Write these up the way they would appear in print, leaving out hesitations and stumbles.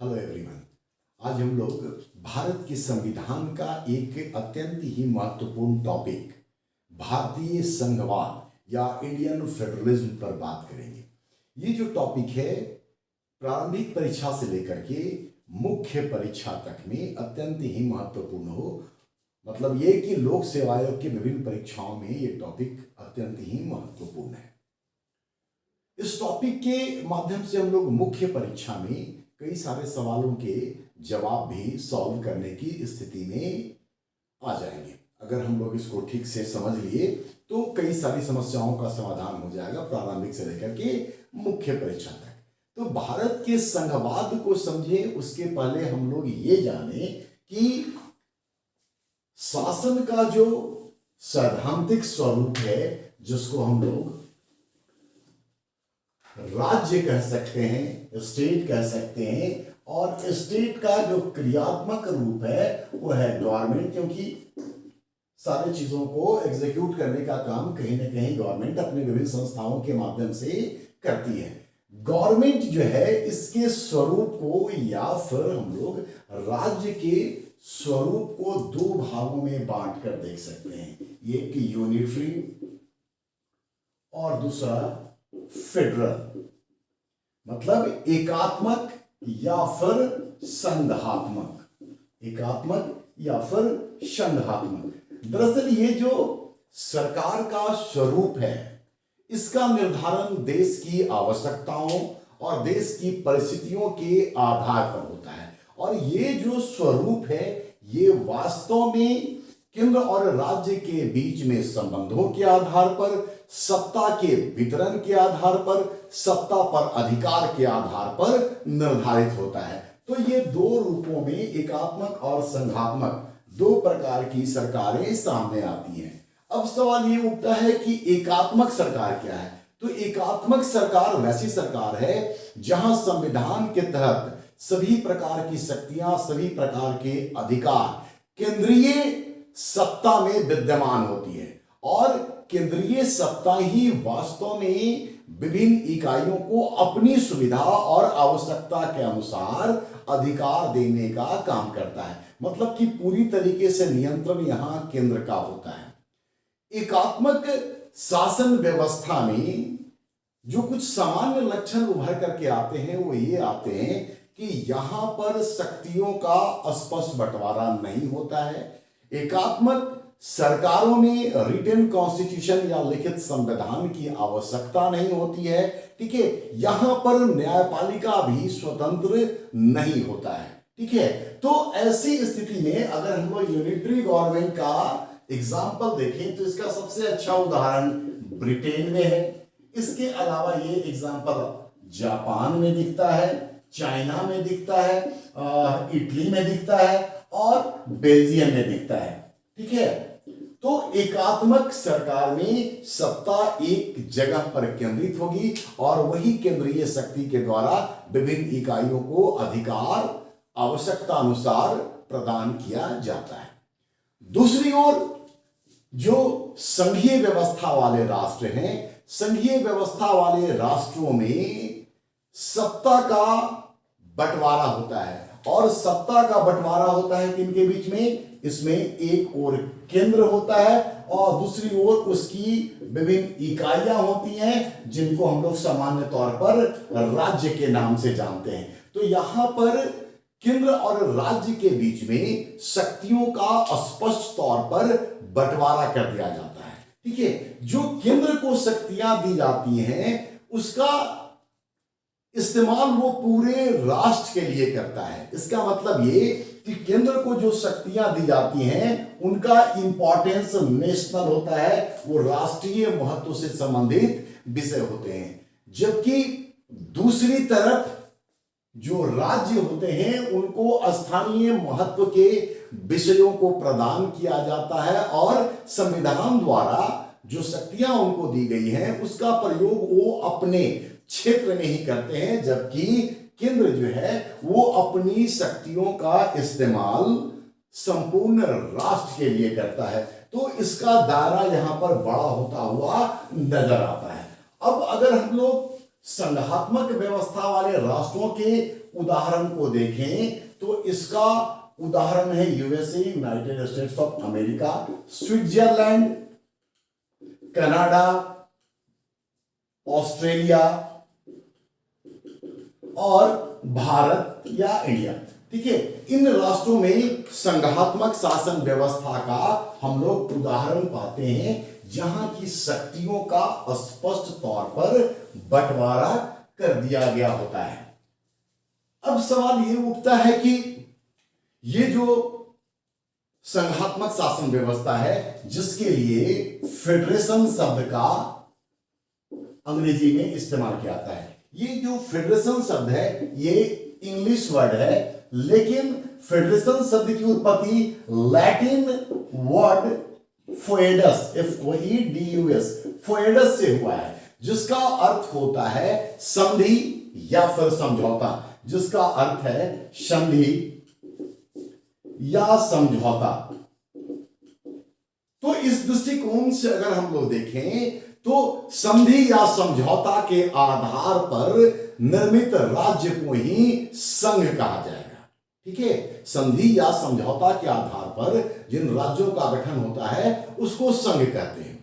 Hello everyone. आज हम लोग भारत के संविधान का एक अत्यंत ही महत्वपूर्ण टॉपिक भारतीय संघवाद या इंडियन फेडरलिज्म पर बात करेंगे। ये जो टॉपिक है प्रारंभिक परीक्षा से लेकर के मुख्य परीक्षा तक में अत्यंत ही महत्वपूर्ण हो, मतलब ये कि लोक सेवा आयोग की विभिन्न परीक्षाओं में ये टॉपिक अत्यंत ही महत्वपूर्ण है। इस टॉपिक के माध्यम से हम लोग मुख्य परीक्षा में कई सारे सवालों के जवाब भी सॉल्व करने की स्थिति में आ जाएंगे। अगर हम लोग इसको ठीक से समझ लिए तो कई सारी समस्याओं का समाधान हो जाएगा प्रारंभिक से लेकर के मुख्य परीक्षा तक। तो भारत के संघवाद को समझे उसके पहले हम लोग ये जाने कि शासन का जो सैद्धांतिक स्वरूप है, जिसको हम लोग राज्य कह सकते हैं, स्टेट कह सकते हैं, और स्टेट का जो क्रियात्मक रूप है वो है गवर्नमेंट, क्योंकि सारी चीजों को एग्जीक्यूट करने का काम कहीं ना कहीं गवर्नमेंट अपने विभिन्न संस्थाओं के माध्यम से करती है। गवर्नमेंट जो है इसके स्वरूप को या फिर हम लोग राज्य के स्वरूप को दो भागों में बांट कर देख सकते हैं, एक यूनिटरी और दूसरा फेडरल, मतलब एकात्मक या फिर संघात्मक, एकात्मक या फिर संघात्मक। दरअसल ये जो सरकार का स्वरूप है इसका निर्धारण देश की आवश्यकताओं और देश की परिस्थितियों के आधार पर होता है, और ये जो स्वरूप है ये वास्तव में केंद्र और राज्य के बीच में संबंधों के आधार पर, सत्ता के वितरण के आधार पर, सत्ता पर अधिकार के आधार पर निर्धारित होता है। तो ये दो रूपों में एकात्मक और संघात्मक दो प्रकार की सरकारें सामने आती हैं। अब सवाल ये उठता है कि एकात्मक सरकार क्या है। तो एकात्मक सरकार वैसी सरकार है जहां संविधान के तहत सभी प्रकार की शक्तियां, सभी प्रकार के अधिकार केंद्रीय सत्ता में विद्यमान होती है, और केंद्रीय सत्ता ही वास्तव में विभिन्न इकाइयों को अपनी सुविधा और आवश्यकता के अनुसार अधिकार देने का काम करता है, मतलब कि पूरी तरीके से नियंत्रण यहां केंद्र का होता है। एकात्मक शासन व्यवस्था में जो कुछ सामान्य लक्षण उभर करके आते हैं वो ये आते हैं कि यहां पर शक्तियों का स्पष्ट बंटवारा नहीं होता है। एकात्मक सरकारों में रिटन कॉन्स्टिट्यूशन या लिखित संविधान की आवश्यकता नहीं होती है, ठीक है। यहां पर न्यायपालिका भी स्वतंत्र नहीं होता है, ठीक है। तो ऐसी स्थिति में अगर हम लोग यूनिटरी गवर्नमेंट का एग्जाम्पल देखें तो इसका सबसे अच्छा उदाहरण ब्रिटेन में है। इसके अलावा ये एग्जाम्पल जापान में दिखता है, चाइना में दिखता है, इटली में दिखता है और बेल्जियम में दिखता है, ठीक है। तो एकात्मक सरकार में सत्ता एक जगह पर केंद्रित होगी और वही केंद्रीय शक्ति के द्वारा विभिन्न इकाइयों को अधिकार आवश्यकता अनुसार प्रदान किया जाता है। दूसरी ओर जो संघीय व्यवस्था वाले राष्ट्र हैं, संघीय व्यवस्था वाले राष्ट्रों में सत्ता का बंटवारा होता है, और सत्ता का बंटवारा होता है किनके बीच में? इसमें एक ओर केंद्र होता है और दूसरी ओर उसकी विभिन्न इकाइयां होती हैं जिनको हम लोग सामान्य तौर पर राज्य के नाम से जानते हैं। तो यहां पर केंद्र और राज्य के बीच में शक्तियों का स्पष्ट तौर पर बंटवारा कर दिया जाता है, ठीक है। जो केंद्र को शक्तियां दी जाती हैं उसका इस्तेमाल वो पूरे राष्ट्र के लिए करता है। इसका मतलब ये कि केंद्र को जो शक्तियां दी जाती हैं उनका इंपॉर्टेंस नेशनल होता है, वो राष्ट्रीय महत्व से संबंधित विषय होते हैं, जबकि दूसरी तरफ जो राज्य होते हैं उनको स्थानीय महत्व के विषयों को प्रदान किया जाता है, और संविधान द्वारा जो शक्तियां उनको दी गई हैं उसका प्रयोग वो अपने क्षेत्र में ही करते हैं, जबकि केंद्र जो है वो अपनी शक्तियों का इस्तेमाल संपूर्ण राष्ट्र के लिए करता है। तो इसका दायरा यहां पर बड़ा होता हुआ नजर आता है। अब अगर हम लोग संघात्मक व्यवस्था वाले राष्ट्रों के उदाहरण को देखें तो इसका उदाहरण है USA, United states of America, Switzerland, Canada, Australia और भारत या इंडिया। ठीक है, इन राष्ट्रों में संघात्मक शासन व्यवस्था का हम लोग उदाहरण पाते हैं जहां की शक्तियों का स्पष्ट तौर पर बंटवारा कर दिया गया होता है। अब सवाल ये उठता है कि ये जो संघात्मक शासन व्यवस्था है जिसके लिए फेडरेशन शब्द का अंग्रेजी में इस्तेमाल किया जाता है, ये जो फेडरेशन शब्द है ये इंग्लिश वर्ड है, लेकिन फेडरेशन शब्द की उत्पत्ति लैटिन वर्ड फोएडस, FOEDUS, फोएडस से हुआ है, जिसका अर्थ होता है संधि या फिर समझौता, जिसका अर्थ है संधि या समझौता। तो इस दृष्टिकोण से अगर हम लोग देखें तो संधि या समझौता के आधार पर निर्मित राज्य को ही संघ कहा जाएगा। ठीक है, संधि या समझौता के आधार पर जिन राज्यों का गठन होता है उसको संघ कहते हैं।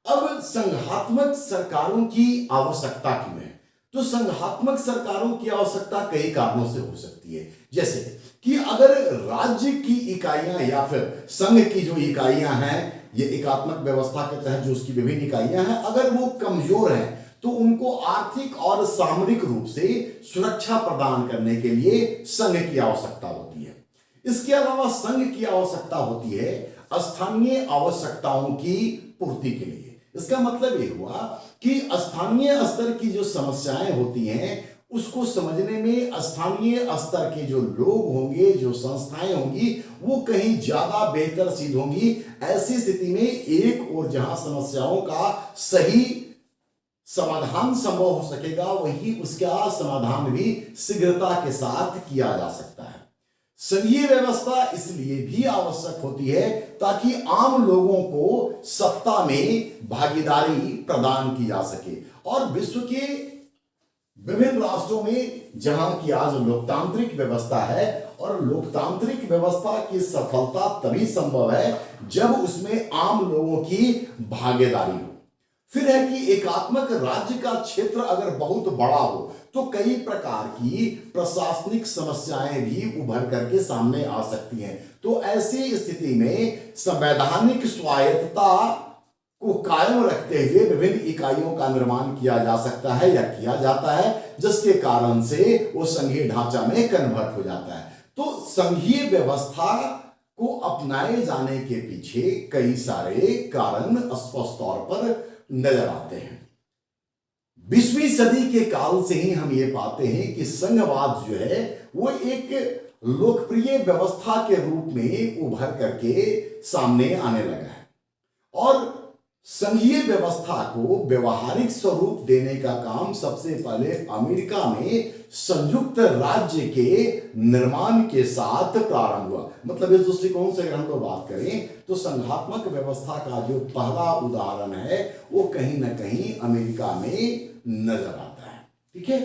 अब संघात्मक सरकारों की आवश्यकता क्यों है? तो संघात्मक सरकारों की आवश्यकता कई कारणों से हो सकती है, जैसे कि अगर राज्य की इकाइयां या फिर संघ की जो इकाइयां हैं, ये एकात्मक व्यवस्था के तहत जो उसकी विभिन्न इकाइयां हैं, अगर वो कमजोर हैं तो उनको आर्थिक और सामरिक रूप से सुरक्षा प्रदान करने के लिए संघ की आवश्यकता होती है। इसके अलावा संघ की आवश्यकता होती है स्थानीय आवश्यकताओं की पूर्ति के लिए। इसका मतलब ये हुआ कि स्थानीय स्तर की जो समस्याएं होती हैं उसको समझने में स्थानीय स्तर के जो लोग होंगे, जो संस्थाएं होंगी, वो कहीं ज्यादा बेहतर सिद्ध होंगी। ऐसी स्थिति में एक और जहां समस्याओं का सही समाधान संभव हो सकेगा, वही उसका समाधान भी शीघ्रता के साथ किया जा सकता है। संघीय व्यवस्था इसलिए भी आवश्यक होती है ताकि आम लोगों को सत्ता में भागीदारी प्रदान की जा सके। और विश्व के विभिन्न राष्ट्रों में जहां की आज लोकतांत्रिक व्यवस्था है, और लोकतांत्रिक व्यवस्था की सफलता तभी संभव है जब उसमें आम लोगों की भागीदारी हो। फिर है कि एकात्मक राज्य का क्षेत्र अगर बहुत बड़ा हो तो कई प्रकार की प्रशासनिक समस्याएं भी उभर करके सामने आ सकती हैं। तो ऐसी स्थिति में संवैधानिक स्वायत्तता को कायम रखते हुए विभिन्न इकाइयों का निर्माण किया जा सकता है या किया जाता है, जिसके कारण से वो संघीय ढांचा में कन्वर्ट हो जाता है। तो संघीय व्यवस्था को अपनाए जाने के पीछे कई सारे कारण स्पष्ट तौर पर नजर आते हैं। 20वीं सदी के काल से ही हम ये पाते हैं कि संघवाद जो है वो एक लोकप्रिय व्यवस्था के रूप में उभर करके सामने आने लगा है, और संघीय व्यवस्था को व्यवहारिक स्वरूप देने का काम सबसे पहले अमेरिका में संयुक्त राज्य के निर्माण के साथ प्रारंभ हुआ। मतलब इस दृष्टिकोण से अगर हम लोग बात करें तो संघात्मक व्यवस्था का जो पहला उदाहरण है वो कहीं ना कहीं अमेरिका में नजर आता है। ठीक है,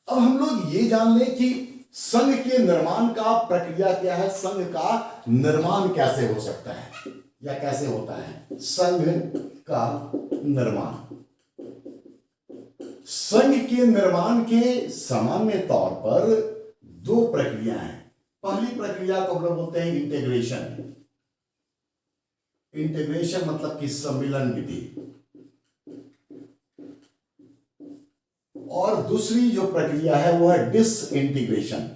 अब हम लोग ये जान लें कि संघ के निर्माण का प्रक्रिया क्या है, संघ का निर्माण कैसे हो सकता है या कैसे होता है। संघ का निर्माण, संघ के निर्माण के सामान्य तौर पर दो प्रक्रिया हैं। पहली प्रक्रिया को हम लोग बोलते हैं इंटीग्रेशन। इंटीग्रेशन मतलब कि सम्मिलन विधि, और दूसरी जो प्रक्रिया है वो है डिसइंटीग्रेशन।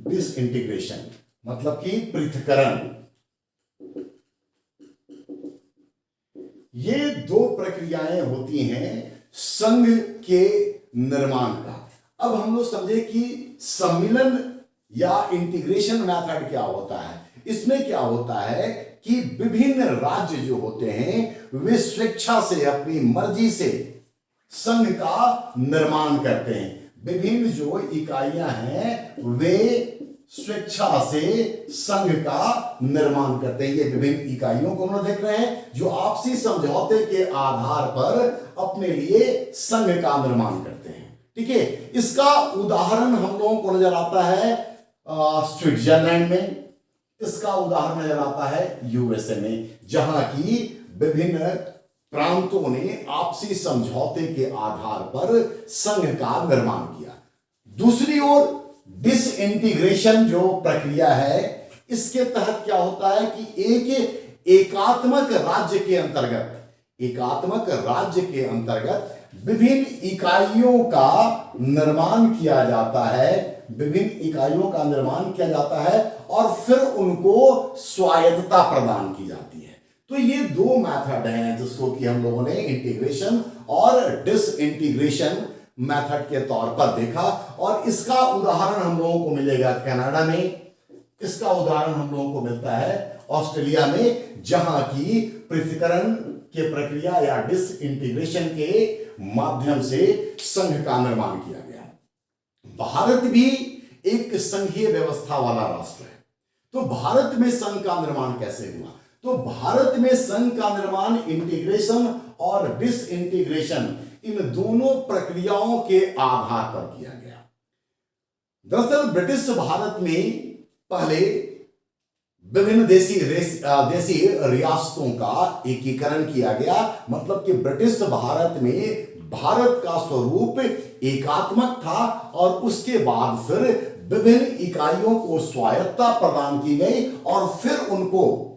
डिसइंटीग्रेशन मतलब कि पृथक्करण। ये दो प्रक्रियाएं होती हैं संघ के निर्माण का। अब हम लोग समझे कि सम्मिलन या इंटीग्रेशन मेथड क्या होता है। इसमें क्या होता है कि विभिन्न राज्य जो होते हैं वे स्वेच्छा से, अपनी मर्जी से संघ का निर्माण करते हैं। विभिन्न जो इकाइयां हैं वे स्वेच्छा से संघ का निर्माण करते हैं। ये विभिन्न इकाइयों को हम देख रहे हैं जो आपसी समझौते के आधार पर अपने लिए संघ का निर्माण करते हैं। ठीक है, इसका उदाहरण हम लोगों को नजर आता है स्विट्जरलैंड में, इसका उदाहरण नजर आता है यूएसए में, जहां की विभिन्न प्रांतों ने आपसी समझौते के आधार पर संघ का निर्माण किया। दूसरी ओर डिसइंटीग्रेशन जो प्रक्रिया है, इसके तहत क्या होता है कि एकात्मक राज्य के अंतर्गत विभिन्न इकाइयों का निर्माण किया जाता है, और फिर उनको स्वायत्तता प्रदान की जाती है। तो ये दो मेथड हैं जिसको कि हम लोगों ने इंटीग्रेशन और डिसइंटीग्रेशन मेथड के तौर पर देखा, और इसका उदाहरण हम लोगों को मिलेगा कनाडा में, इसका उदाहरण हम लोगों को मिलता है ऑस्ट्रेलिया में, जहां की पृथक्करण के प्रक्रिया या डिसइंटीग्रेशन के माध्यम से संघ का निर्माण किया गया। भारत भी एक संघीय व्यवस्था वाला राष्ट्र है, तो भारत में संघ का निर्माण कैसे हुआ? तो भारत में संघ का निर्माण इंटीग्रेशन और डिसइंटीग्रेशन इन दोनों प्रक्रियाओं के आधार पर किया गया। दरअसल ब्रिटिश भारत में पहले विभिन्न देसी रियासतों का एकीकरण किया गया, मतलब कि ब्रिटिश भारत में भारत का स्वरूप एकात्मक था, और उसके बाद फिर विभिन्न इकाइयों को स्वायत्तता प्रदान की गई, और फिर उनको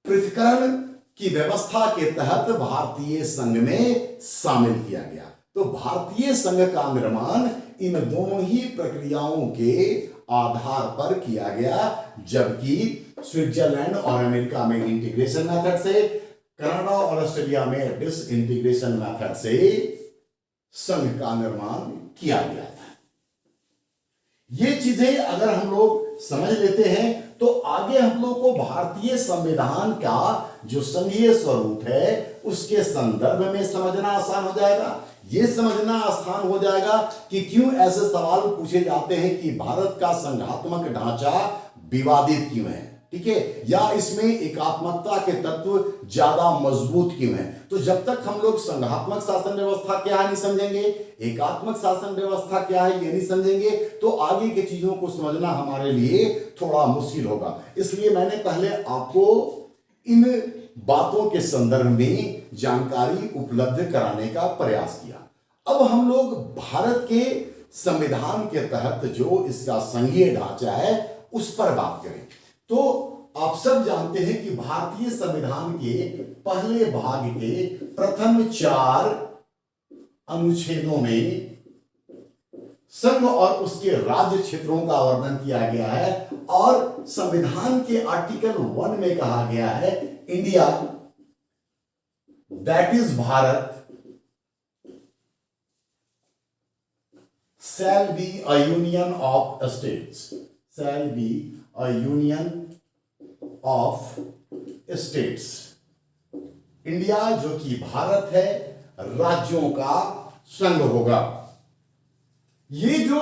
पृथक्करण की व्यवस्था के तहत भारतीय संघ में शामिल किया गया। तो भारतीय संघ का निर्माण इन दोनों ही प्रक्रियाओं के आधार पर किया गया, जबकि स्विट्जरलैंड और अमेरिका में इंटीग्रेशन मेथड से, कनाडा और ऑस्ट्रेलिया में डिसइंटीग्रेशन मेथड से संघ का निर्माण किया गया था। ये चीजें अगर हम लोग समझ लेते हैं तो आगे हम लोग को भारतीय संविधान का जो संघीय स्वरूप है उसके संदर्भ में समझना आसान हो जाएगा। ये समझना आसान हो जाएगा कि क्यों ऐसे सवाल पूछे जाते हैं कि भारत का संघात्मक ढांचा विवादित क्यों है, ठीक है, या इसमें एकात्मकता के तत्व ज्यादा मजबूत क्यों है। तो जब तक हम लोग संघात्मक शासन व्यवस्था क्या है नहीं समझेंगे, एकात्मक शासन व्यवस्था क्या है ये नहीं समझेंगे, तो आगे की चीजों को समझना हमारे लिए थोड़ा मुश्किल होगा। इसलिए मैंने पहले आपको इन बातों के संदर्भ में जानकारी उपलब्ध कराने का प्रयास किया। अब हम लोग भारत के संविधान के तहत जो इसका संघीय ढांचा है उस पर बात करें। तो आप सब जानते हैं कि भारतीय संविधान के पहले भाग के प्रथम 4 अनुच्छेदों में संघ और उसके राज्य क्षेत्रों का वर्णन किया गया है, और संविधान के आर्टिकल 1 में कहा गया है India that is Bharat shall be a union of states, shall be a union of states। India जो कि भारत है राज्यों का संघ होगा। ये जो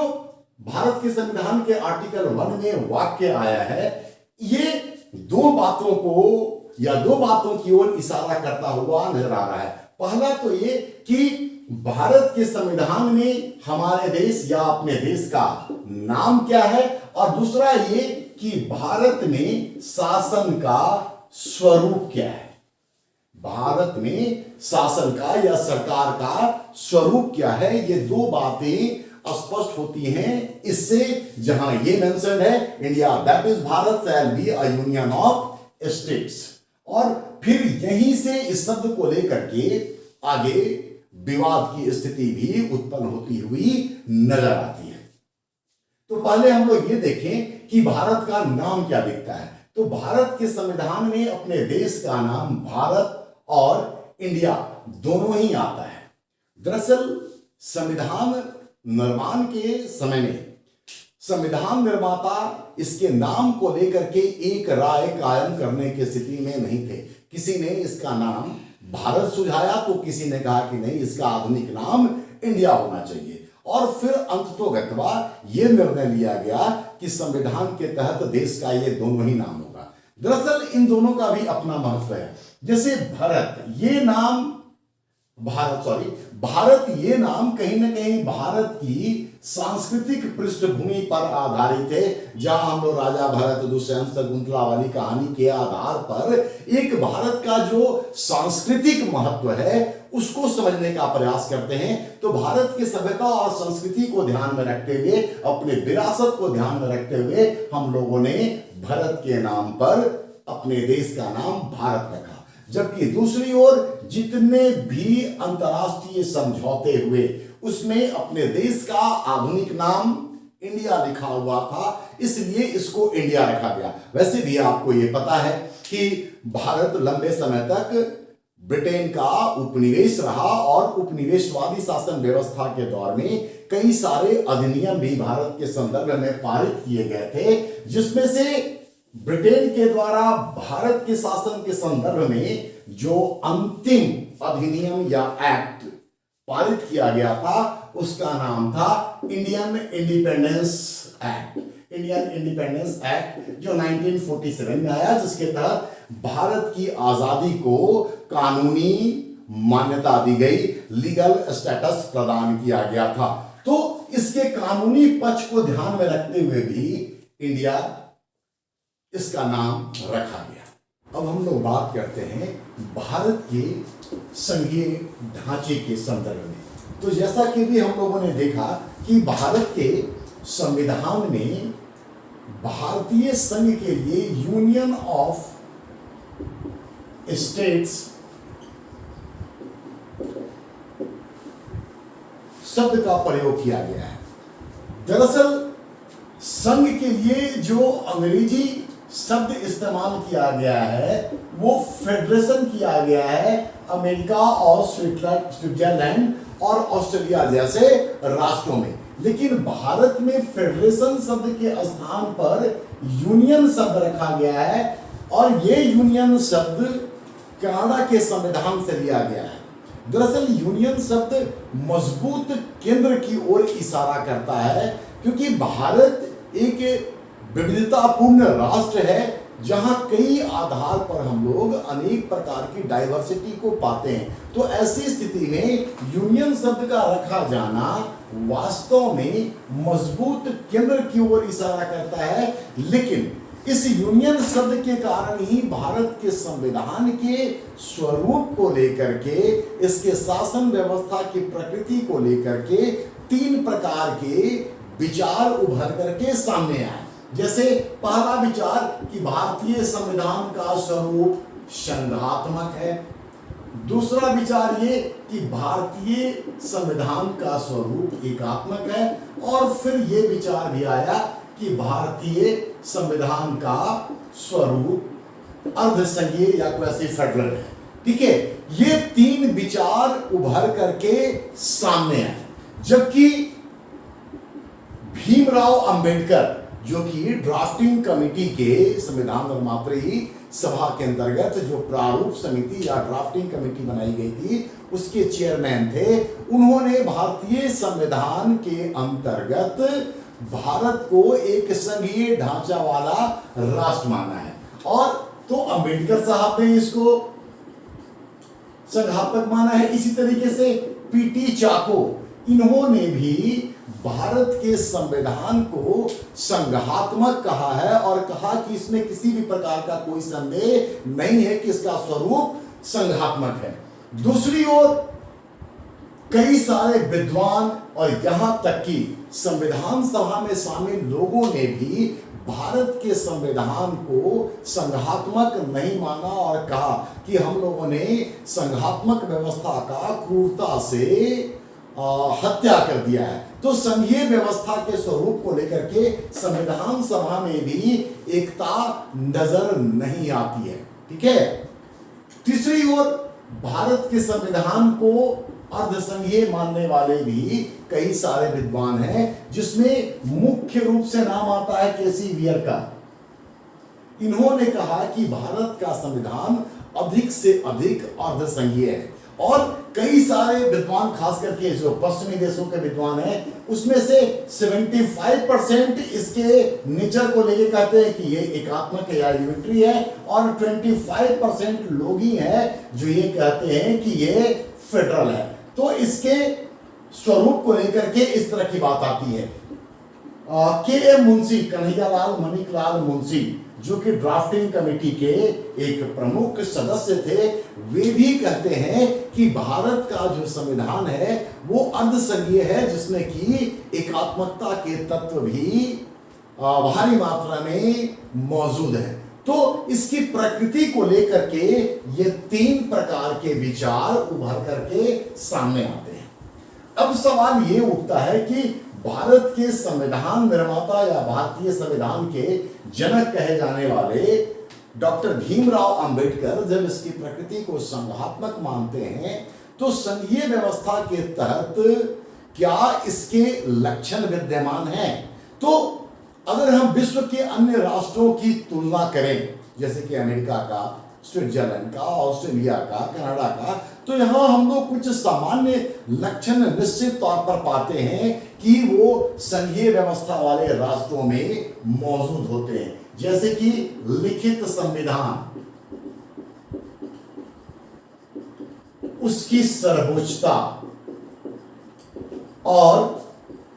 भारत के संविधान के आर्टिकल 1 में वाक्य आया है, ये दो बातों को या दो बातों की ओर इशारा करता हुआ नजर आ रहा है। पहला तो ये कि भारत के संविधान में हमारे देश या अपने देश का नाम क्या है, और दूसरा ये कि भारत में शासन का स्वरूप क्या है, भारत में शासन का या सरकार का स्वरूप क्या है। ये दो बातें स्पष्ट होती हैं इससे, जहां ये मेंशन है India that is Bharat shall be a union of states, और फिर यहीं से इस शब्द को लेकर के आगे विवाद की स्थिति भी उत्पन्न होती हुई नजर आती है। तो पहले हम लोग ये देखें कि भारत का नाम क्या दिखता है। तो भारत के संविधान में अपने देश का नाम भारत और इंडिया दोनों ही आता है। दरअसल संविधान निर्माण के समय में संविधान निर्माता इसके नाम को लेकर के एक राय कायम करने की स्थिति में नहीं थे। किसी ने इसका नाम भारत सुझाया तो किसी ने कहा कि नहीं, इसका आधुनिक नाम इंडिया होना चाहिए। और फिर अंततोगत्वा यह निर्णय लिया गया कि संविधान के तहत देश का ये दोनों ही नाम होगा। दरअसल इन दोनों का भी अपना महत्व है। जैसे भारत ये नाम कहीं ना कहीं भारत की सांस्कृतिक पृष्ठभूमि पर आधारित है, जहां हम लोग राजा भरत, दुष्यंत, शकुंतला वाली कहानी के आधार पर एक भारत का जो सांस्कृतिक महत्व है उसको समझने का प्रयास करते हैं। तो भारत की सभ्यता और संस्कृति को ध्यान में रखते हुए, अपने विरासत को ध्यान में रखते हुए हम लोगों ने भरत के नाम पर अपने देश का नाम भारत रखा। जबकि दूसरी ओर जितने भी अंतर्राष्ट्रीय समझौते हुए उसमें अपने देश का आधुनिक नाम इंडिया लिखा हुआ था, इसलिए इसको इंडिया रखा गया। वैसे भी आपको यह पता है कि भारत लंबे समय तक ब्रिटेन का उपनिवेश रहा और उपनिवेशवादी शासन व्यवस्था के दौर में कई सारे अधिनियम भी भारत के संदर्भ में पारित किए गए थे, जिसमें से ब्रिटेन के द्वारा भारत के शासन के संदर्भ में जो अंतिम अधिनियम या एक्ट पारित किया गया था उसका नाम था Indian independence act. Indian independence act जो 1947 में आया, जिसके तहत भारत की आजादी को कानूनी मान्यता दी गई, लीगल स्टेटस प्रदान किया गया था। तो इसके कानूनी पक्ष को ध्यान में रखते हुए भी इंडिया इसका नाम रखा गया। अब हम लोग बात करते हैं भारत के संघीय ढांचे के संदर्भ में। तो जैसा कि भी हम लोगों ने देखा कि भारत के संविधान में भारतीय संघ के लिए यूनियन ऑफ स्टेट्स शब्द का प्रयोग किया गया है। दरअसल संघ के लिए जो अंग्रेजी शब्द इस्तेमाल किया गया है वो फेडरेशन किया गया है अमेरिका और स्विट्जरलैंड और ऑस्ट्रेलिया जैसे राष्ट्रों में। लेकिन भारत में फेडरेशन शब्द के स्थान पर यूनियन शब्द रखा गया है और ये यूनियन शब्द कनाडा के संविधान से लिया गया है। दरअसल यूनियन शब्द मजबूत केंद्र की ओर इशारा करता है, क्योंकि भारत एक विविधतापूर्ण राष्ट्र है जहां कई आधार पर हम लोग अनेक प्रकार की डाइवर्सिटी को पाते हैं। तो ऐसी स्थिति में यूनियन शब्द का रखा जाना वास्तव में मजबूत केंद्र की ओर इशारा करता है। लेकिन इस यूनियन शब्द के कारण ही भारत के संविधान के स्वरूप को लेकर के, इसके शासन व्यवस्था की प्रकृति को लेकर के 3 प्रकार के विचार उभर करके सामने आए। जैसे पहला विचार कि भारतीय संविधान का स्वरूप संघात्मक है। दूसरा विचार ये कि भारतीय संविधान का स्वरूप एकात्मक है। और फिर ये विचार भी आया कि भारतीय संविधान का स्वरूप अर्धसंघीय या क्वासी फेडरल है। ठीक है, ये 3 विचार उभर करके सामने आए। जबकि भीमराव अंबेडकर जो कि ड्राफ्टिंग कमेटी के संविधान निर्मात्री सभा के अंतर्गत जो प्रारूप समिति या ड्राफ्टिंग कमेटी बनाई गई थी उसके चेयरमैन थे, उन्होंने भारतीय संविधान के अंतर्गत भारत को एक संघीय ढांचा वाला राष्ट्र माना है। और तो अंबेडकर साहब ने इसको संघात्मक माना है। इसी तरीके से पीटी चाको, इन्होंने भी भारत के संविधान को संघात्मक कहा है और कहा कि इसमें किसी भी प्रकार का कोई संदेह नहीं है कि इसका स्वरूप संघात्मक है। दूसरी ओर कई सारे विद्वान और यहां तक कि संविधान सभा में शामिल लोगों ने भी भारत के संविधान को संघात्मक नहीं माना और कहा कि हम लोगों ने संघात्मक व्यवस्था का क्रूरता से हत्या कर दिया है। तो संघीय व्यवस्था के स्वरूप को लेकर के संविधान सभा में भी एकता नजर नहीं आती है। ठीक है। तीसरी ओर भारत के संविधान को अर्धसंघीय मानने वाले भी कई सारे विद्वान हैं, जिसमें मुख्य रूप से नाम आता है केसी वियर का। इन्होंने कहा कि भारत का संविधान अधिक से अधिक अर्धसंघीय है और कई सारे विद्वान, खास करके जो पश्चिमी देशों के विद्वान हैं, उसमें से 75% इसके नेचर को लेके कहते हैं कि ये एकात्मक या एलिमेंट्री है, और 25% लोग ही हैं जो ये कहते हैं कि ये फेडरल है। तो इसके स्वरूप को लेकर के इस तरह की बात आती है। के मुंशी, कन्हैयालाल मणिकलाल मुंशी, जो कि ड्राफ्टिंग कमेटी के एक प्रमुख सदस्य थे, वे भी कहते हैं कि भारत का जो संविधान है वो अर्धसंघीय है, जिसमें कि एकात्मकता के तत्व भी भारी मात्रा में मौजूद है। तो इसकी प्रकृति को लेकर के ये 3 प्रकार के विचार उभर करके सामने आते हैं। अब सवाल ये उठता है कि भारत के संविधान निर्माता या भारतीय संविधान के जनक कहे जाने वाले डॉक्टर भीमराव अंबेडकर जब इसकी प्रकृति को संघात्मक मानते हैं, तो संघीय व्यवस्था के तहत क्या इसके लक्षण विद्यमान हैं? तो अगर हम विश्व के अन्य राष्ट्रों की तुलना करें, जैसे कि अमेरिका का, स्विट्जरलैंड का, ऑस्ट्रेलिया का, कनाडा का, तो यहां हम लोग कुछ सामान्य लक्षण निश्चित तौर पर पाते हैं कि वो संघीय व्यवस्था वाले राष्ट्रों में मौजूद होते हैं, जैसे कि लिखित संविधान, उसकी सर्वोच्चता और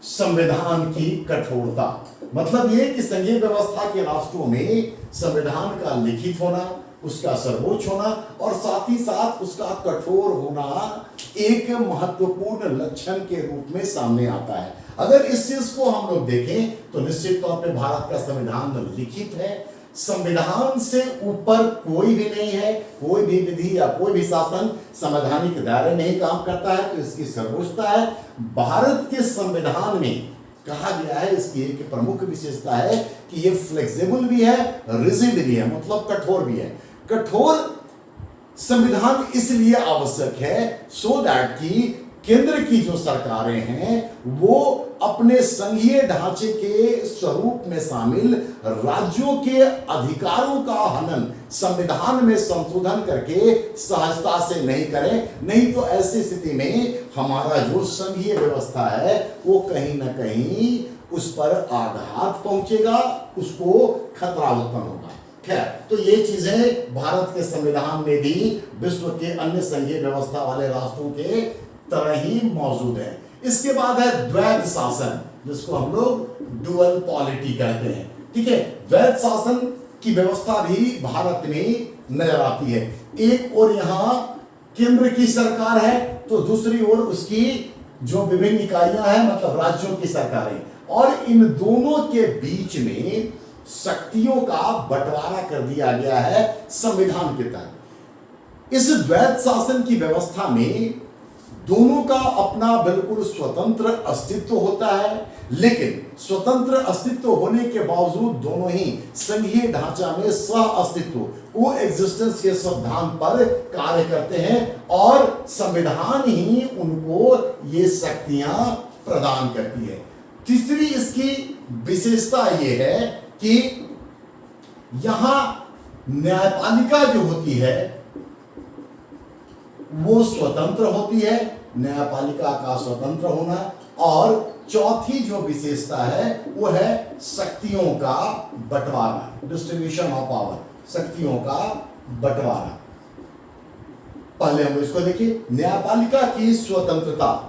संविधान की कठोरता। मतलब ये कि संघीय व्यवस्था के राष्ट्रों में संविधान का लिखित होना, उसका सर्वोच्च होना और साथ ही साथ उसका कठोर होना एक महत्वपूर्ण लक्षण के रूप में सामने आता है। अगर इस चीज को हम लोग देखें तो निश्चित तौर पे भारत का संविधान लिखित है, संविधान से ऊपर कोई भी नहीं है, कोई भी विधि या कोई भी शासन संवैधानिक दायरे में ही काम करता है, तो इसकी सर्वोच्चता है। भारत के संविधान में कहा गया है, इसकी एक प्रमुख विशेषता है कि ये फ्लेक्सिबल भी है, रिजिड भी है, मतलब कठोर भी है। कठोर संविधान इसलिए आवश्यक है सो दैट कि केंद्र की जो सरकारें हैं वो अपने संघीय ढांचे के स्वरूप में शामिल राज्यों के अधिकारों का हनन संविधान में संशोधन करके सहजता से नहीं करें, नहीं तो ऐसी स्थिति में हमारा जो संघीय व्यवस्था है वो कहीं ना कहीं उस पर आघात पहुंचेगा, उसको खतरा उत्पन्न होगा। खैर, तो ये चीजें भारत के संविधान में भी विश्व के अन्य संघीय व्यवस्था वाले राष्ट्रों के तरह ही मौजूद है। इसके बाद है द्वैध शासन, जिसको हम लोग डुअल पॉलिटी कहते हैं। ठीक है, द्वैध शासन की व्यवस्था भी भारत में नजर आती है। एक और यहाँ केंद्र की सरकार है, तो दूसरी ओर उसकी जो विभिन्न इकाइयां हैं, मतलब राज्यों की सरकारें, और इन दोनों के बीच में शक्तियों का बंटवारा कर दिया गया है संविधान के तहत। इस द्वैध शासन की व्यवस्था में दोनों का अपना बिल्कुल स्वतंत्र अस्तित्व होता है, लेकिन स्वतंत्र अस्तित्व होने के बावजूद दोनों ही संघीय ढांचा में सह अस्तित्व को एग्जिस्टेंस के सिद्धांत पर कार्य करते हैं और संविधान ही उनको ये शक्तियां प्रदान करती है। तीसरी इसकी विशेषता ये है कि यहां न्यायपालिका जो होती है वो स्वतंत्र होती है, न्यायपालिका का स्वतंत्र होना। और चौथी जो विशेषता है वो है शक्तियों का बंटवारा, डिस्ट्रीब्यूशन ऑफ पावर, शक्तियों का बंटवारा। पहले हम इसको देखिए, न्यायपालिका की स्वतंत्रता।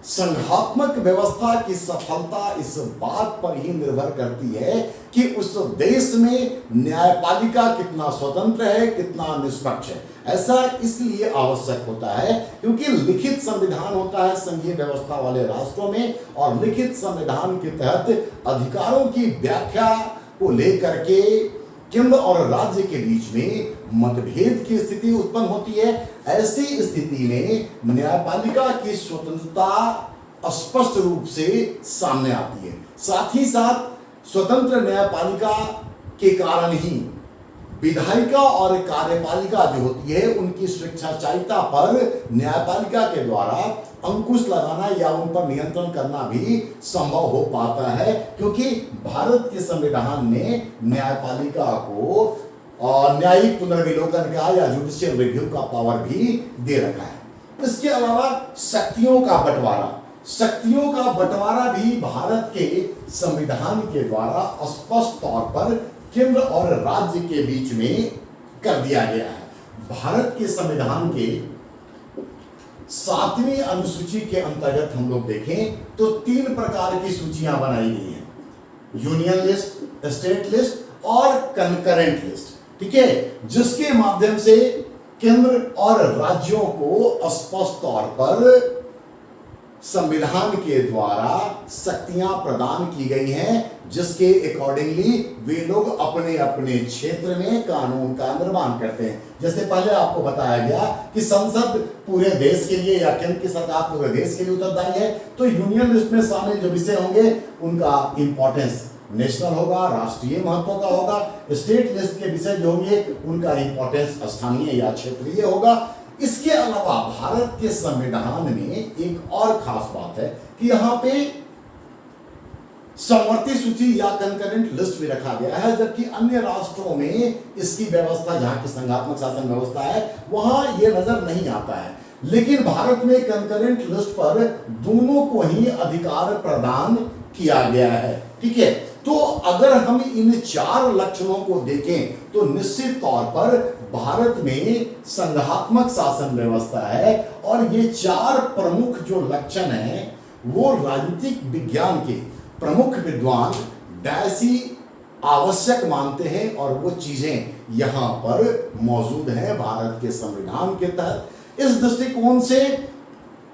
संघात्मक व्यवस्था की सफलता इस बात पर ही निर्भर करती है कि उस देश में न्यायपालिका कितना स्वतंत्र है, कितना निष्पक्ष है। ऐसा इसलिए आवश्यक होता है क्योंकि लिखित संविधान होता है संघीय व्यवस्था वाले राष्ट्रों में, और लिखित संविधान के तहत अधिकारों की व्याख्या को लेकर के केंद्र और राज्य के बीच में मतभेद की स्थिति उत्पन्न होती है। ऐसी स्थिति में न्यायपालिका की स्वतंत्रता स्पष्ट रूप से सामने आती है। साथ ही साथ स्वतंत्र न्यायपालिका के कारण ही विधायिका और कार्यपालिका जो होती है उनकी स्वेच्छाचारिता पर न्यायपालिका के द्वारा अंकुश लगाना या उन पर नियंत्रण करना भी संभव हो पाता है, क्योंकि भारत के संविधान ने न्यायपालिका को न्यायिक पुनर्विलोकन का या जुडिशियल रिव्यू का पावर भी दे रखा है। इसके अलावा शक्तियों का बंटवारा भी भारत के संविधान के द्वारा स्पष्ट तौर पर केंद्र और राज्य के बीच में कर दिया गया है। भारत के संविधान के 7वीं अनुसूची के अंतर्गत हम लोग देखें तो 3 प्रकार की सूचियां बनाई गई हैं, यूनियन लिस्ट, स्टेट लिस्ट और कंकरेंट लिस्ट, ठीक है, जिसके माध्यम से केंद्र और राज्यों को स्पष्ट तौर पर संविधान के द्वारा शक्तियां प्रदान की गई हैं, जिसके अकॉर्डिंगली वे लोग अपने अपने क्षेत्र में कानून का निर्माण करते हैं। जैसे पहले आपको बताया गया कि संसद पूरे देश के लिए या केंद्र की सरकार पूरे देश के लिए उत्तरदायी है, तो यूनियन लिस्ट में शामिल जो विषय होंगे उनका इंपॉर्टेंस नेशनल होगा, राष्ट्रीय महत्व का होगा। स्टेट लिस्ट के विषय जो होंगे उनका इंपॉर्टेंस स्थानीय या क्षेत्रीय होगा। इसके अलावा भारत के संविधान में एक और खास बात है कि यहां पे समवर्ती सूची या कंकरेंट लिस्ट भी रखा गया है, जबकि अन्य राष्ट्रों में इसकी व्यवस्था, जहां की संघात्मक शासन व्यवस्था है, वहां यह नजर नहीं आता है। लेकिन भारत में कंकरेंट लिस्ट पर दोनों को ही अधिकार प्रदान किया गया है, ठीक है। तो अगर हम इन 4 लक्षणों को देखें तो निश्चित तौर पर भारत में संघात्मक शासन व्यवस्था है, और ये 4 प्रमुख जो लक्षण हैं वो राजनीतिक विज्ञान के प्रमुख विद्वान डैसी आवश्यक मानते हैं, और वो चीजें यहां पर मौजूद हैं भारत के संविधान के तहत। इस दृष्टिकोण से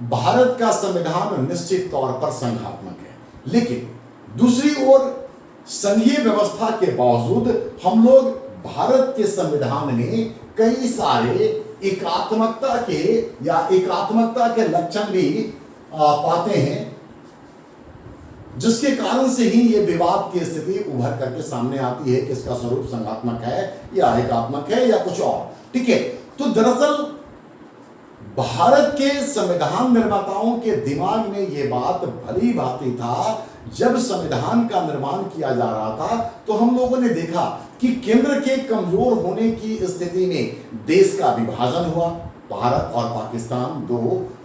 भारत का संविधान निश्चित तौर पर संघात्मक है, लेकिन दूसरी ओर संघीय व्यवस्था के बावजूद हम लोग भारत के संविधान में कई सारे एकात्मकता के लक्षण भी पाते हैं, जिसके कारण से ही ये विवाद की स्थिति उभर करके सामने आती है कि इसका स्वरूप संघात्मक है या एकात्मक है या कुछ और, ठीक है। तो दरअसल भारत के संविधान निर्माताओं के दिमाग में यह बात भली भांति था। जब संविधान का निर्माण किया जा रहा था तो हम लोगों ने देखा कि केंद्र के कमजोर होने की स्थिति में देश का विभाजन हुआ, भारत और पाकिस्तान 2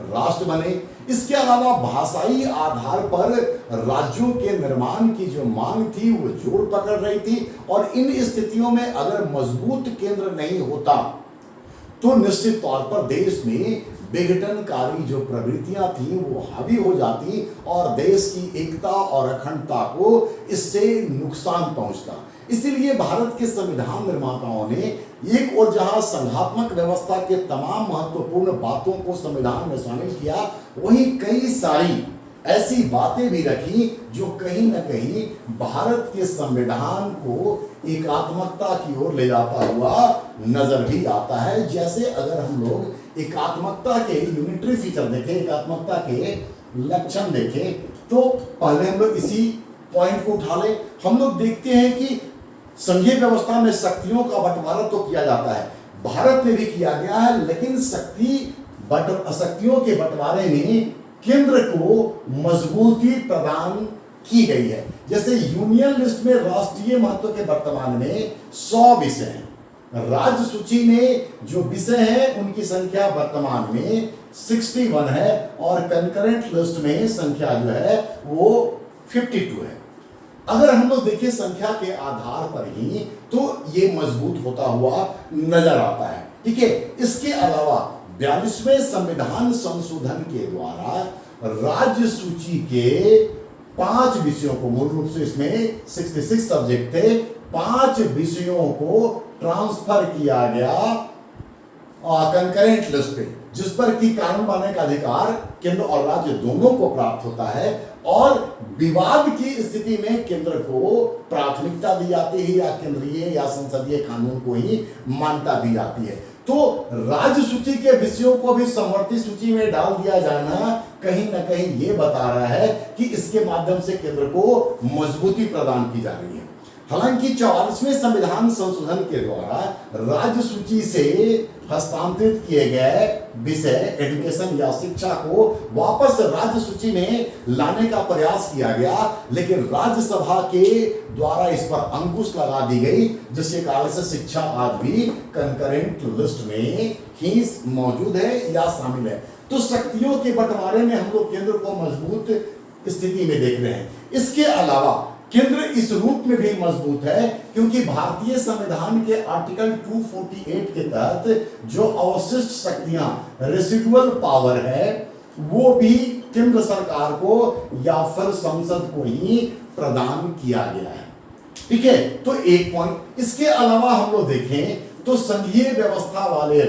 राष्ट्र बने। इसके अलावा भाषाई आधार पर राज्यों के निर्माण की जो मांग थी वो जोर पकड़ रही थी, और इन स्थितियों में अगर मजबूत केंद्र नहीं होता तो निश्चित तौर पर देश में विघटनकारी जो प्रवृत्तियां थी वो हावी हो जाती और देश की एकता और अखंडता को इससे नुकसान पहुंचता। इसीलिए भारत के संविधान निर्माताओं ने एक और जहां संघात्मक व्यवस्था के तमाम महत्वपूर्ण बातों को संविधान में शामिल किया, वहीं कई सारी ऐसी बातें भी रखी जो कहीं ना कहीं भारत के संविधान को एकात्मकता की ओर ले जाता हुआ नजर भी आता है। जैसे अगर हम लोग एकात्मकता के यूनिटरी फीचर देखें, एकात्मकता के लक्षण देखें, तो पहले हम लोग इसी पॉइंट को उठा ले। हम लोग देखते हैं कि संघीय व्यवस्था में शक्तियों का बंटवारा तो किया जाता है, भारत में भी किया गया है, लेकिन शक्तियों के बंटवारे में केंद्र को मजबूती प्रदान की गई है। जैसे यूनियन लिस्ट में राष्ट्रीय महत्व के वर्तमान में 100 विषय हैं, राज्य सूची में जो विषय हैं उनकी संख्या वर्तमान में 61 है, और कंकरेंट लिस्ट में संख्या जो है वो 52 है। अगर हम लोग देखें संख्या के आधार पर ही तो ये मजबूत होता हुआ नजर आता है, ठीक है। इसके अलावा 42वें संविधान संशोधन के द्वारा राज्य सूची के 5 विषयों को, मूल रूप से इसमें 66 सब्जेक्ट थे, 5 विषयों को ट्रांसफर किया गया कंकरेंट लिस्ट पे, जिस पर कि कानून बनाने का अधिकार केंद्र और राज्य दोनों को प्राप्त होता है, और विवाद की स्थिति में केंद्र को प्राथमिकता दी जाती है या केंद्रीय या संसदीय कानून को ही मान्यता दी जाती है। तो राज्य सूची के विषयों को भी समवर्ती सूची में डाल दिया जाना कहीं ना कहीं ये बता रहा है कि इसके माध्यम से केंद्र को मजबूती प्रदान की जा रही है। हालांकि 44वें संविधान संशोधन के द्वारा राज्य सूची से हस्तांतरित किए गए विषय एजुकेशन या शिक्षा को वापस राज्य सूची में लाने का प्रयास किया गया, लेकिन राज्यसभा के द्वारा इस पर अंकुश लगा दी गई, जिसके कारण से शिक्षा आज भी कंकरेंट लिस्ट में ही मौजूद है या शामिल है। तो शक्तियों के बंटवारे में हम लोग केंद्र को मजबूत स्थिति में देख रहे हैं। इसके अलावा केंद्र इस रूप में भी मजबूत है क्योंकि भारतीय संविधान के आर्टिकल 248 के तहत जो अवशिष्ट शक्तियां रेसिडुअल पावर है वो भी केंद्र सरकार को या फिर संसद को ही प्रदान किया गया है। ठीक है, तो एक पॉइंट। इसके अलावा हम लोग देखें तो संघीय व्यवस्था वाले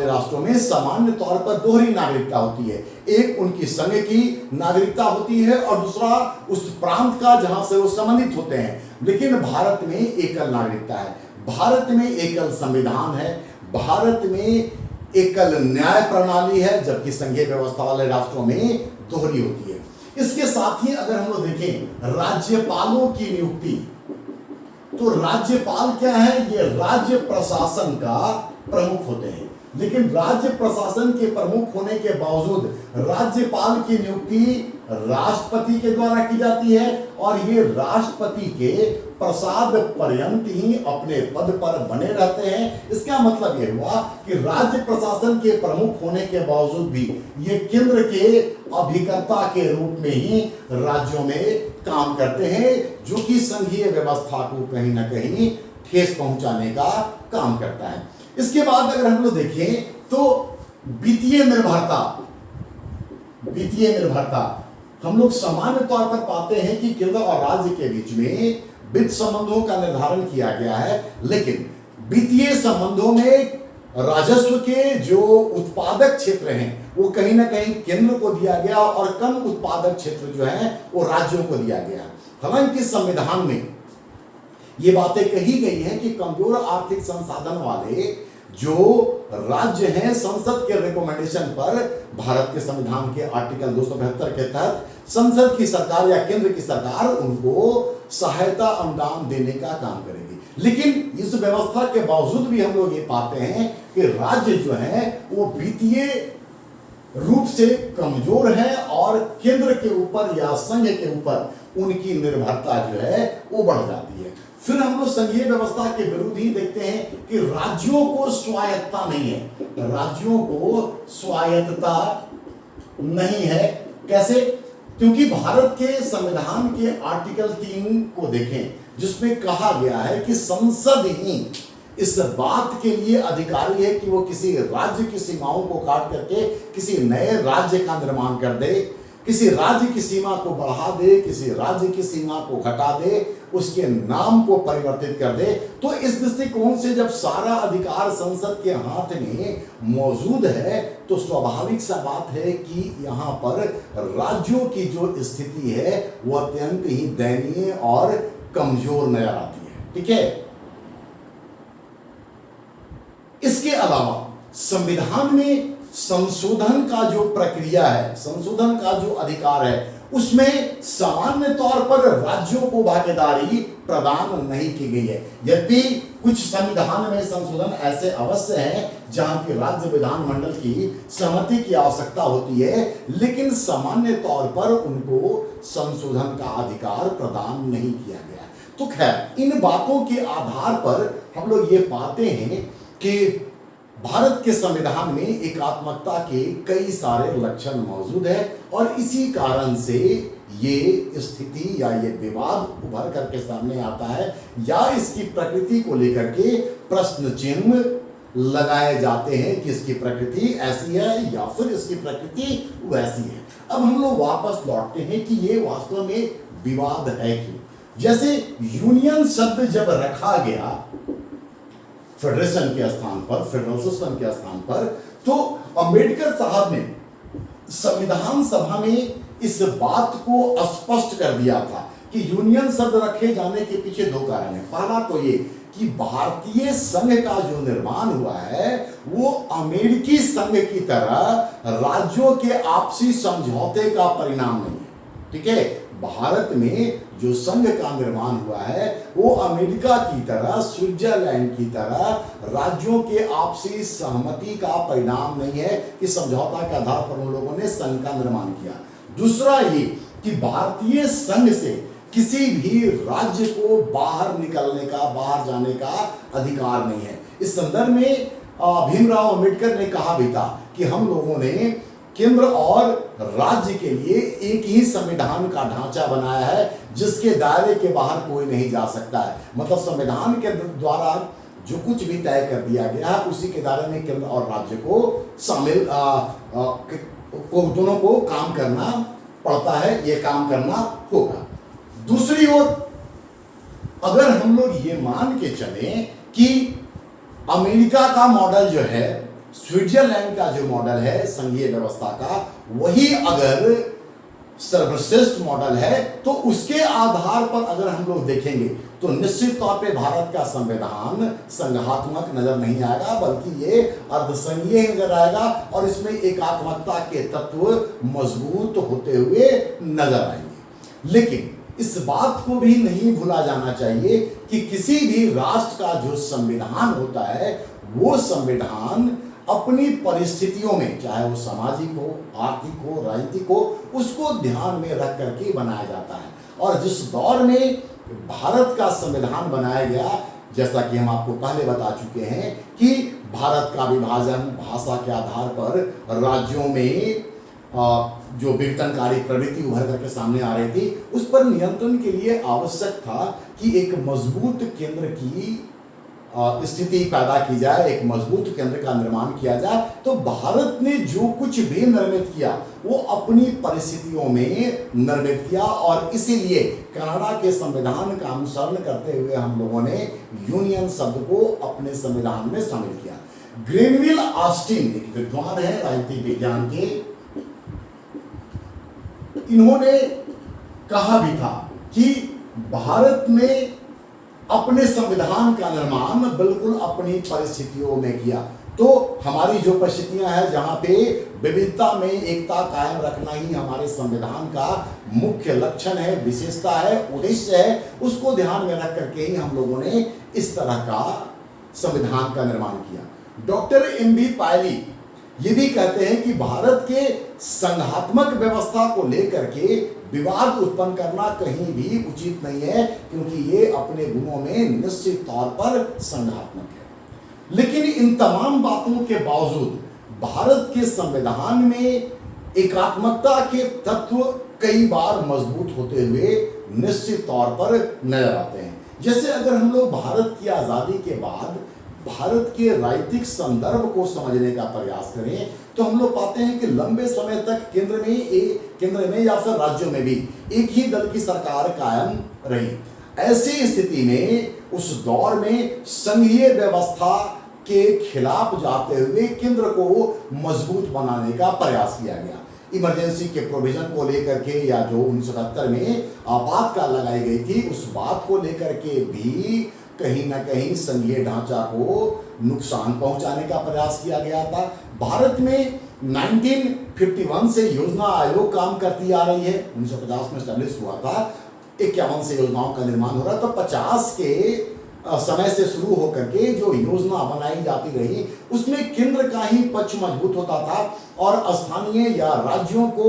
राष्ट्रों में सामान्य तौर पर दोहरी नागरिकता होती है। एक उनकी संघ की नागरिकता होती है और दूसरा उस प्रांत का जहां से वो संबंधित होते हैं। लेकिन भारत में एकल नागरिकता है, भारत में एकल संविधान है, भारत में एकल न्याय प्रणाली है, जबकि संघीय व्यवस्था वाले राष्ट्रों में दोहरी होती है। इसके साथ ही अगर हम लोग देखें राज्यपालों की नियुक्ति, तो राज्यपाल क्या है? ये राज्य प्रशासन का प्रमुख होते हैं। लेकिन राज्य प्रशासन के प्रमुख होने के बावजूद राज्यपाल की नियुक्ति राष्ट्रपति के द्वारा की जाती है और ये राष्ट्रपति के प्रसाद पर्यंत ही अपने पद पर बने रहते हैं। इसका मतलब यह हुआ कि राज्य प्रशासन के प्रमुख होने के बावजूद भी ये केंद्र के अभिकर्ता के रूप में ही राज्यों में काम करते हैं, जो कि संघीय व्यवस्था को कहीं ना कहीं ठेस पहुंचाने का काम करता है। इसके बाद अगर हम लोग देखें तो वित्तीय निर्भरता हम लोग सामान्य तौर पर पाते हैं कि केंद्र और राज्य के बीच में वित्त संबंधों का निर्धारण किया गया है, लेकिन वित्तीय संबंधों में राजस्व के जो उत्पादक क्षेत्र हैं वो कहीं ना कहीं केंद्र को दिया गया और कम उत्पादक क्षेत्र जो है वो राज्यों को दिया गया। हालांकि संविधान में ये बातें कही गई हैं कि कमजोर आर्थिक संसाधन वाले जो राज्य हैं संसद के रिकमेंडेशन पर भारत के संविधान के आर्टिकल 272 के तहत संसद की सरकार या केंद्र की सरकार उनको सहायता अनुदान देने का काम करेगी। लेकिन इस व्यवस्था के बावजूद भी हम लोग ये पाते हैं कि राज्य जो है वो वित्तीय रूप से कमजोर है और केंद्र के ऊपर या संघ के ऊपर उनकी निर्भरता जो है वो बढ़ जाती है। फिर हम लोग संघीय व्यवस्था के विरुद्ध ही देखते हैं कि राज्यों को स्वायत्तता नहीं है, राज्यों को स्वायत्तता नहीं है। कैसे? क्योंकि भारत के संविधान के आर्टिकल 3 को देखें जिसमें कहा गया है कि संसद ही इस बात के लिए अधिकारी है कि वो किसी राज्य की सीमाओं को काट करके किसी नए राज्य का निर्माण कर दे, किसी राज्य की सीमा को बढ़ा दे, किसी राज्य की सीमा को घटा दे, उसके नाम को परिवर्तित कर दे। तो इस दृष्टिकोण से जब सारा अधिकार संसद के हाथ में मौजूद है तो स्वाभाविक सा बात है कि यहाँ पर राज्यों की जो स्थिति है वो अत्यंत ही दयनीय और कमजोर नजर आती है। ठीक है, इसके अलावा संविधान में संशोधन का जो प्रक्रिया है, संशोधन का जो अधिकार है, उसमें सामान्य तौर पर राज्यों को भागीदारी प्रदान नहीं की गई है। यद्यपि कुछ संविधान में संशोधन ऐसे अवश्य हैं जहां की राज्य विधानमंडल की सहमति की आवश्यकता होती है, लेकिन सामान्य तौर पर उनको संशोधन का अधिकार प्रदान नहीं किया गया। तो खैर, इन बातों के आधार पर हम लोग ये पाते हैं कि भारत के संविधान में एकात्मकता के कई सारे लक्षण मौजूद है और इसी कारण से ये स्थिति या ये विवाद उभर करके सामने आता है या इसकी प्रकृति को लेकर के प्रश्न चिन्ह लगाए जाते हैं कि इसकी प्रकृति ऐसी है या फिर इसकी प्रकृति वैसी है। अब हम लोग वापस लौटते हैं कि ये वास्तव में विवाद है क्यों। जैसे यूनियन शब्द जब रखा गया फेडरेशन के स्थान पर, फेडरल सिस्टम के स्थान पर, तो अंबेडकर साहब ने संविधान सभा में इस बात को स्पष्ट कर दिया था कि यूनियन शब्द रखे जाने के पीछे दो कारण हैं। पहला तो ये कि भारतीय संघ का जो निर्माण हुआ है वो अमेरिकी संघ की तरह राज्यों के आपसी समझौते का परिणाम नहीं है। ठीक है, भारत में जो संघ का निर्माण हुआ है वो अमेरिका की तरह, स्विट्जरलैंड की तरह राज्यों के आपसी सहमति का परिणाम नहीं है कि समझौता के आधार पर उन लोगों ने संघ का निर्माण किया। दूसरा ये कि भारतीय संघ से किसी भी राज्य को बाहर निकलने का, बाहर जाने का अधिकार नहीं है। इस संदर्भ में भीमराव अंबेडकर ने कहा भी था कि हम लोगों ने केंद्र और राज्य के लिए एक ही संविधान का ढांचा बनाया है जिसके दायरे के बाहर कोई नहीं जा सकता है। मतलब संविधान के द्वारा जो कुछ भी तय कर दिया गया है उसी के दायरे में केंद्र और राज्य को शामिल दोनों को काम करना पड़ता है, ये काम करना होगा। दूसरी ओर अगर हम लोग ये मान के चले कि अमेरिका का मॉडल जो है, स्विट्जरलैंड का जो मॉडल है संघीय व्यवस्था का, वही अगर सर्वश्रेष्ठ मॉडल है तो उसके आधार पर अगर हम लोग देखेंगे तो निश्चित तौर पे भारत का संविधान संघात्मक नजर नहीं आएगा, बल्कि ये अर्धसंघीय नजर आएगा और इसमें एकात्मकता के तत्व मजबूत होते हुए नजर आएंगे। लेकिन इस बात को भी नहीं भूला जाना चाहिए कि किसी भी राष्ट्र का जो संविधान होता है वो संविधान अपनी परिस्थितियों में, चाहे वो सामाजिक हो, आर्थिक हो, राजनीतिक हो, उसको ध्यान में रख करके बनाया जाता है। और जिस दौर में भारत का संविधान बनाया गया, जैसा कि हम आपको पहले बता चुके हैं कि भारत का विभाजन भाषा के आधार पर राज्यों में जो विघटनकारी प्रवृत्ति उभर करके सामने आ रही थी, उस पर नियंत्रण के लिए आवश्यक था कि एक मजबूत केंद्र की स्थिति पैदा की जाए, एक मजबूत केंद्र का निर्माण किया जाए। तो भारत ने जो कुछ भी निर्मित किया वो अपनी परिस्थितियों में निर्मित किया और इसीलिए कनाडा के संविधान का अनुसरण करते हुए हम लोगों ने यूनियन शब्द को अपने संविधान में शामिल किया। ग्रेनविल ऑस्टिन एक विद्वान है राजनीतिक विज्ञान के, इन्होंने कहा भी था कि भारत में अपने संविधान का निर्माण बिल्कुल अपनी परिस्थितियों में किया। तो हमारी जो परिस्थितियां हैं जहां पे विविधता में एकता कायम रखना ही हमारे संविधान का मुख्य लक्षण है, विशेषता है, उद्देश्य है, उसको ध्यान में रख करके ही हम लोगों ने इस तरह का संविधान का निर्माण किया। Doctor MB. पायली ये भी कहते हैं कि भारत के संघात्मक व्यवस्था को लेकर के विवाद उत्पन्न करना कहीं भी उचित नहीं है, क्योंकि ये अपने गुणों में निश्चित तौर पर संघात्मक है। लेकिन इन तमाम बातों के बावजूद भारत के संविधान में एकात्मकता के तत्व कई बार मजबूत होते हुए निश्चित तौर पर नजर आते हैं। जैसे अगर हम लोग भारत की आजादी के बाद भारत के राजनीतिक संदर्भ को समझने का प्रयास करें तो हम लोग पाते हैं कि लंबे समय तक केंद्र में या फिर राज्यों में भी एक ही दल की सरकार कायम रही। ऐसी स्थिति में उस दौर में संघीय व्यवस्था के खिलाफ जाते हुए केंद्र को मजबूत बनाने का प्रयास किया गया। इमरजेंसी के प्रोविजन को लेकर के या जो 1977 में आपातकाल लगाई गई थी उस बात को लेकर के भी कहीं ना कहीं संघीय ढांचा को नुकसान पहुंचाने का प्रयास किया गया था। भारत में 1951 से योजना आयोग काम करती आ रही है, 1950 में स्टैब्लिश हुआ था, 51 से योजनाओं का निर्माण हो रहा था। 50 के समय से शुरू होकर के जो योजना बनाई जाती रही उसमें केंद्र का ही पक्ष मजबूत होता था और स्थानीय या राज्यों को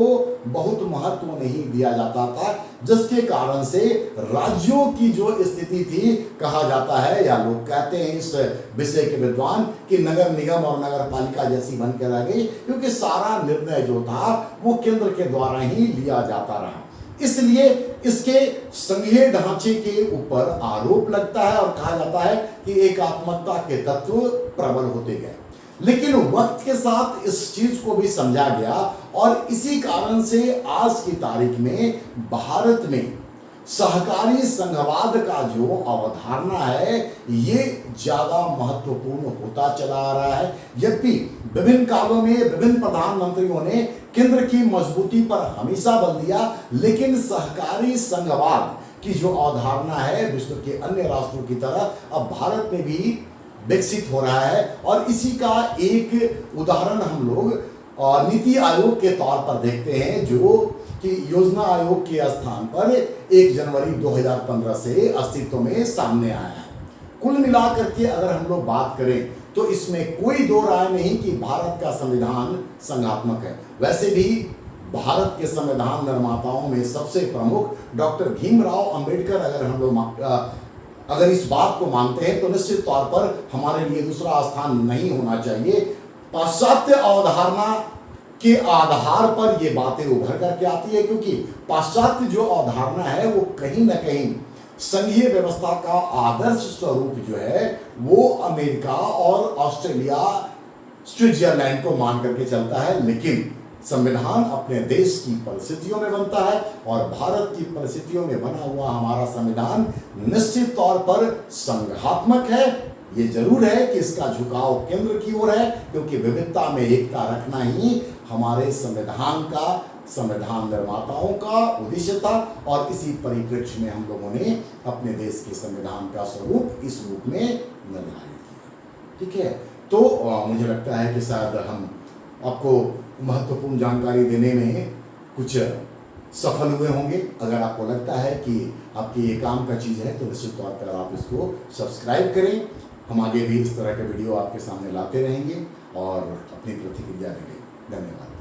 बहुत महत्व नहीं दिया जाता था, जिसके कारण से राज्यों की जो स्थिति थी, कहा जाता है या लोग कहते हैं इस विषय के विद्वान कि नगर निगम और नगर पालिका जैसी बन के रह गई, क्योंकि सारा निर्णय जो था वो केंद्र के द्वारा ही लिया जाता रहा। इसलिए इसके संघीय ढांचे के ऊपर आरोप लगता है और कहा जाता है कि एकात्मकता के तत्व प्रबल होते गए। लेकिन वक्त के साथ इस चीज को भी समझा गया और इसी कारण से आज की तारीख में भारत में सहकारी संघवाद का जो अवधारणा है ये ज्यादा महत्वपूर्ण होता चला आ रहा है। जबकि विभिन्न कालों में विभिन्न प्रधानमंत्रियों ने केंद्र की मजबूती पर हमेशा बल दिया, लेकिन सहकारी संघवाद की जो अवधारणा है विश्व के अन्य राष्ट्रों की तरह अब भारत में भी विकसित हो रहा है। और इसी का एक उदाहरण हम लोग नीति आयोग के तौर पर देखते हैं, जो कि योजना आयोग के स्थान पर 1 जनवरी 2015 से अस्तित्व में सामने आया है। कुल मिलाकर के अगर हम लोग बात करें तो इसमें कोई दो राय नहीं कि भारत का संविधान संघात्मक है। वैसे भी भारत के संविधान निर्माताओं में सबसे प्रमुख डॉक्टर भीमराव अंबेडकर अगर हम लोग अगर इस बात को मानते हैं तो निश्चित तौर पर हमारे लिए दूसरा स्थान नहीं होना चाहिए। पाश्चात्य अवधारणा के आधार पर ये बातें उभर करके आती है, क्योंकि पाश्चात्य जो अवधारणा है वो कहीं ना कहीं संघीय व्यवस्था का आदर्श स्वरूप जो है वो अमेरिका और ऑस्ट्रेलिया, स्विट्जरलैंड को मान करके चलता है। लेकिन संविधान अपने देश की परिस्थितियों में बनता है और भारत की परिस्थितियों में बना हुआ हमारा संविधान निश्चित तौर पर संघात्मक है। ये जरूर है कि इसका झुकाव केंद्र की ओर है, क्योंकि विविधता में एकता रखना ही हमारे संविधान का, संविधान निर्माताओं का उद्देश्य था। और इसी परिप्रेक्ष्य में हम लोगों ने अपने देश के संविधान का स्वरूप इस रूप में निर्धारित किया। ठीक है, तो मुझे लगता है कि शायद हम आपको महत्वपूर्ण जानकारी देने में कुछ सफल हुए होंगे। अगर आपको लगता है कि आपकी ये काम का चीज़ है तो निश्चित तौर पर आप इसको सब्सक्राइब करें। हम आगे भी इस तरह के वीडियो आपके सामने लाते रहेंगे और अपनी प्रतिक्रिया देंगे। धन्यवाद।